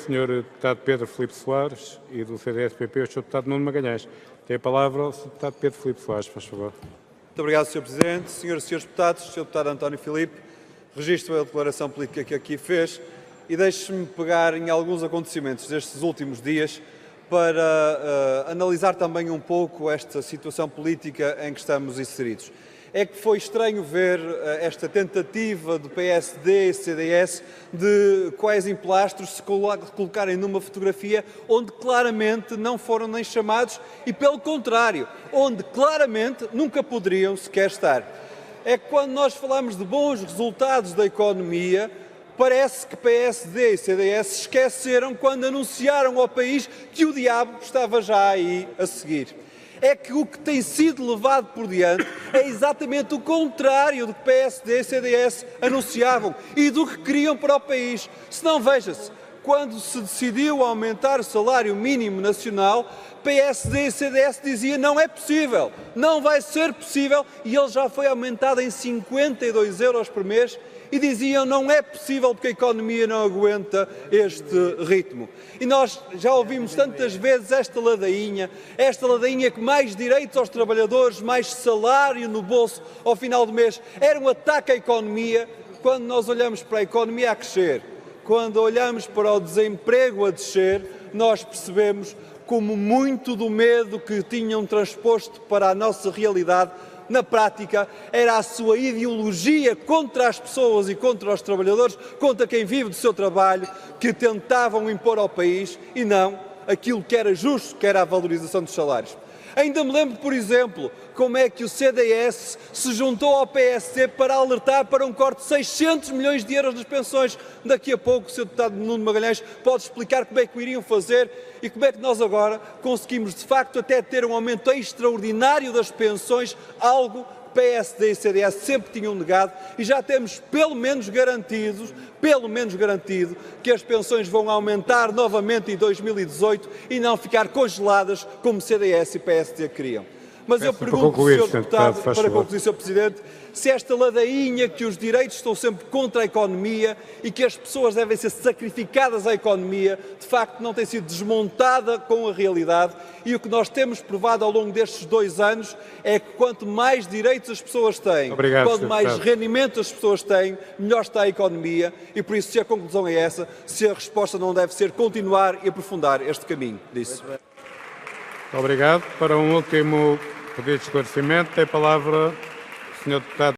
Sr. Deputado Pedro Filipe Soares e do CDS-PP o Sr. Deputado Nuno Magalhães. Tem a palavra o Sr. Deputado Pedro Filipe Soares, faz favor. Muito obrigado, Sr. Presidente. Senhoras e Srs. Deputados, Sr. Deputado António Filipe, registro a declaração política que aqui fez e deixe-me pegar em alguns acontecimentos destes últimos dias para analisar também um pouco esta situação política em que estamos inseridos. É que foi estranho ver esta tentativa do PSD e CDS de quais emplastros se colocarem numa fotografia onde claramente não foram nem chamados e, pelo contrário, onde claramente nunca poderiam sequer estar. É que quando nós falamos de bons resultados da economia, parece que PSD e CDS esqueceram quando anunciaram ao país que o diabo estava já aí a seguir. É que o que tem sido levado por diante é exatamente o contrário do que PSD e CDS anunciavam e do que queriam para o país. Se não, veja-se, quando se decidiu aumentar o salário mínimo nacional, PSD e CDS diziam não é possível, não vai ser possível, e ele já foi aumentado em 52 euros por mês, e diziam não é possível porque a economia não aguenta este ritmo. E nós já ouvimos tantas vezes esta ladainha que mais direitos aos trabalhadores, mais salário no bolso ao final do mês, era um ataque à economia. Quando nós olhamos para a economia a crescer, quando olhamos para o desemprego a descer, nós percebemos como muito do medo que tinham transposto para a nossa realidade, na prática, era a sua ideologia contra as pessoas e contra os trabalhadores, contra quem vive do seu trabalho, que tentavam impor ao país e não aquilo que era justo, que era a valorização dos salários. Ainda me lembro, por exemplo, como é que o CDS se juntou ao PSD para alertar para um corte de 600 milhões de euros nas pensões. Daqui a pouco o Sr. Deputado Nuno Magalhães pode explicar como é que o iriam fazer e como é que nós agora conseguimos, de facto, até ter um aumento extraordinário das pensões, algo que PSD e CDS sempre tinham negado, e já temos pelo menos garantido que as pensões vão aumentar novamente em 2018 e não ficar congeladas como CDS e PSD queriam. Mas eu pergunto, Sr. Deputado, para concluir, Sr. Presidente, se esta ladainha que os direitos estão sempre contra a economia e que as pessoas devem ser sacrificadas à economia, de facto não tem sido desmontada com a realidade, e o que nós temos provado ao longo destes 2 anos é que quanto mais direitos as pessoas têm, quanto mais rendimento as pessoas têm, melhor está a economia, e por isso, se a conclusão é essa, se a resposta não deve ser continuar e aprofundar este caminho disso. Muito obrigado. Para um último pedido de esclarecimento, tem a palavra o Sr. Deputado